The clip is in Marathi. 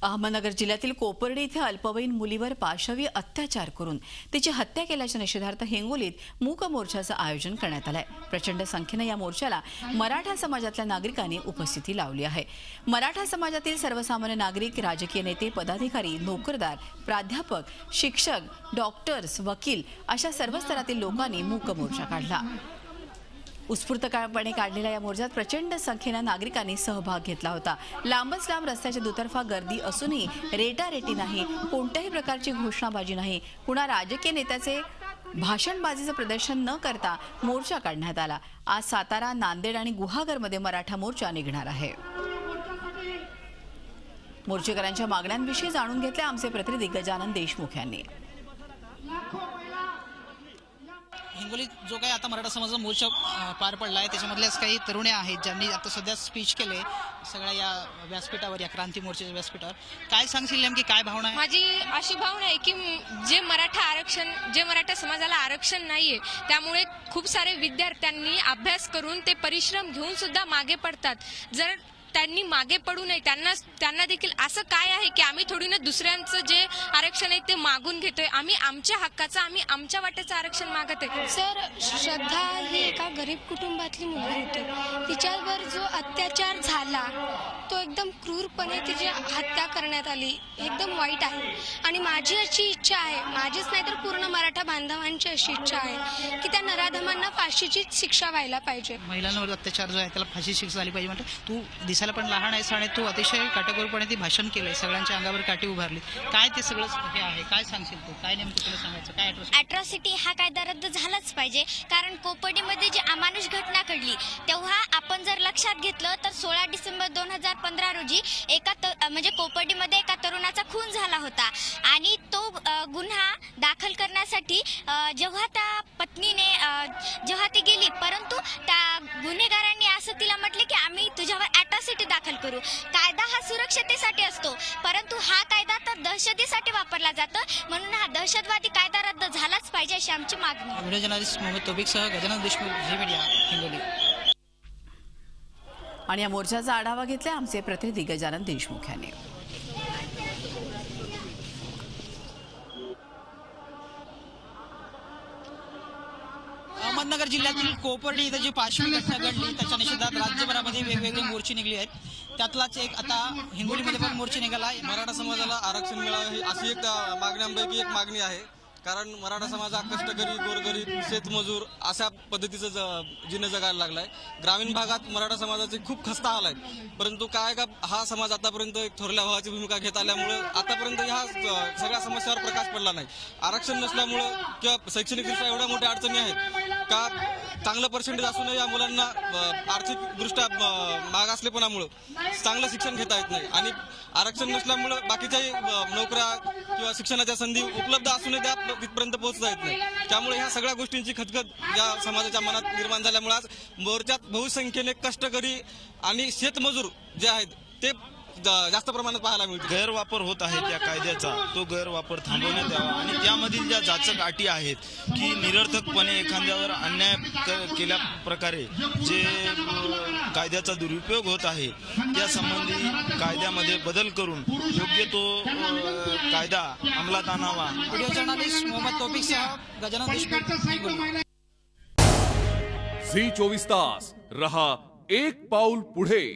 अहमदनगर जिल्ह्यातील कोपर्डी येथे अल्पवयीन मुलीवर पाशवी अत्याचार करून तिची हत्या केल्याच्या निषेधार्थ हिंगोलीत मूक मोर्चाचं आयोजन करण्यात आलंय। प्रचंड संख्येने या मोर्चाला मराठा समाजातल्या नागरिकांनी उपस्थिती लावली आहे। मराठा समाजातील सर्वसामान्य नागरिक, राजकीय नेते, पदाधिकारी, नोकरदार, प्राध्यापक, शिक्षक, डॉक्टर्स, वकील अशा सर्व स्तरातील लोकांनी मूक मोर्चा काढला। उत्स्फूर्तपणे काढलेल्या या मोर्चात प्रचंड संख्येने नागरिकांनी सहभाग घेतला होता। लांबच लांब रस्त्याच्या दुतर्फा गर्दी असूनही रेटारेटी नाही, कोणत्याही प्रकारची घोषणाबाजी नाही, कुणा राजकीय नेत्याचे भाषणबाजीचं प्रदर्शन न करता मोर्चा काढण्यात आला। आज सातारा, नांदेड आणि गुहागरमध्ये मराठा मोर्चा निघणार आहे। मोर्चेकरांच्या मागण्यांविषयी जाणून घेतले आमचे प्रतिनिधी गजानन देशमुख यांनी। हिंगोलीत जो काही आता मराठा समाजाचा मोर्चा पार पडला आहे त्याच्यामधल्याच काही तरुणे आहेत ज्यांनी आता सध्या स्पीच केले सगळ्या या व्यासपीठावर, या क्रांती मोर्चाच्या व्यासपीठावर। काय सांगशील नेमकी काय भावना आहे? माझी अशी भावना आहे की जे मराठा समाजाला आरक्षण नाहीये त्यामुळे खूप सारे विद्यार्थ्यांनी अभ्यास करून ते परिश्रम घेऊन सुद्धा मागे पडतात। जर त्यांनी मागे पडू नये, त्यांना देखील असं काय आहे की आम्ही थोडी ना दुसऱ्यांचं जे आरक्षण आहे ते मागून घेतोय, आम्ही आमच्या हक्काचं, आम्ही आमच्या वाट्याचं आरक्षण मागत आहे। सर, श्रद्धा ही एका गरीब कुटुंबातली मुलगी होती। तिच्यावर जो अत्याचार झाला तो एकदम क्रूरपणे तिची हत्या करण्यात आली, एकदम वाईट आहे। आणि माझी अशी इच्छा आहे, माझीच नाही तर पूर्ण मराठा बांधवांची अशी इच्छा आहे की त्या नराधमांना फाशीचीच शिक्षा व्हायला पाहिजे। महिलांवर अत्याचार जो आहे त्याला फाशी शिक्षा झाली पाहिजे म्हणते। तू दिसायला पण लहान आहेस आणि तू अतिशय काटेकोरपणे ती भाषण केलंय, सगळ्यांच्या अंगावर काठी उभारली। काय ते सगळं हे आहे, काय सांगशील तू? काय नेमकं तुला सांगायचं काय? अॅट्रॉसिटी हा कायदा रद्द झालाच पाहिजे, कारण कोपर्डीमध्ये जी अमानुष घटना घडली तेव्हा आपण जर लक्षात घेतलं तर 16 डिसेंबर 2015 रोजी म्हणजे कोपर्डीमध्ये एका तरुणाचा खून झाला होता आणि तो गुन्हा दाखल करण्यासाठी जेव्हा त्या पत्नीने जेव्हा ती गेली, परंतु त्या गुन्हेगारांनी असं तिला म्हटले की आम्ही तुझ्यावर अॅट्रॉसिटी दाखल करू। कायदा हा सुरक्षतेसाठी असतो, परंतु हा कायदा तर दहशतीसाठी वापरला जातो, म्हणून हा दहशतवादी कायदा रद्द झालाच पाहिजे अशी आमची मागणी आहे। व्हिडिओ जर्नलिस्ट मोहम्मद तौफिकसह गजानन देशमुख, झी मीडिया, हिंगोली। आणि या मोर्चाचा आढावा घेतला आमचे प्रतिनिधी गजानन देशमुख यांनी। अहमदनगर जिल्ह्यातील कोपर्डी इथं जी पाशवी घटना घडली त्याच्या निषेधात राज्यभरामध्ये वेगवेगळे मोर्चे निघले आहेत। त्यातलाच एक आता हिंगोलीमध्ये पण मोर्चा निघाला। मराठा समाजाला आरक्षण मिळावं ही अशी एक मागण्यांपैकी एक मागणी आहे, कारण मराठा समाज हा कष्टकरी, गोरगरीब, शेतमजूर अशा पद्धतीचं जीवन जगायला लागलाय। ग्रामीण भागात मराठा समाजाचे खूप खस्ता हाल आहेत, परंतु काय का हा समाज आतापर्यंत एक थोरल्या भावाची भूमिका घेत आल्यामुळे आतापर्यंत ह्या सगळ्या समस्यावर प्रकाश पडला नाही। आरक्षण नसल्यामुळं किंवा शैक्षणिकदृष्ट्या एवढ्या मोठ्या अडचणी आहेत का चांगलं पर्सेंटेज असूनही या मुलांना आर्थिकदृष्ट्या मागासलेपणामुळं चांगलं शिक्षण घेता येत नाही आणि आरक्षण नसल्यामुळं बाकीच्याही नोकऱ्या किंवा शिक्षणाच्या संधी उपलब्ध असूनही त्या तिथपर्यंत पोहोचता येत नाही। त्यामुळे ह्या सगळ्या गोष्टींची खतखत या समाजाच्या मनात निर्माण झाल्यामुळे आज मोर्चात बहुसंख्येने कष्टकरी आणि शेतमजूर जे आहेत ते जास्त प्रमाणात पाहायला मिळते। गैरवापर होत आहे त्या कायद्याचा, तो गैरवापर थांबवण्यात यावा आणि त्यामधील ज्या जाचक अटी आहेत की निरर्थकपणे एखाद्यावर अन्याय केल्या प्रकारे जे कायद्याचा दुरुपयोग होत आहे त्या संबंधी कायद्यामध्ये बदल करून योग्य तो कायदा अंमलात आणावा। व्हिडिओ जर्नलिस्ट मोहम्मद तौफिकसह गजानन देशमुख। झी 24 तास रहा एक पाऊल पुढे।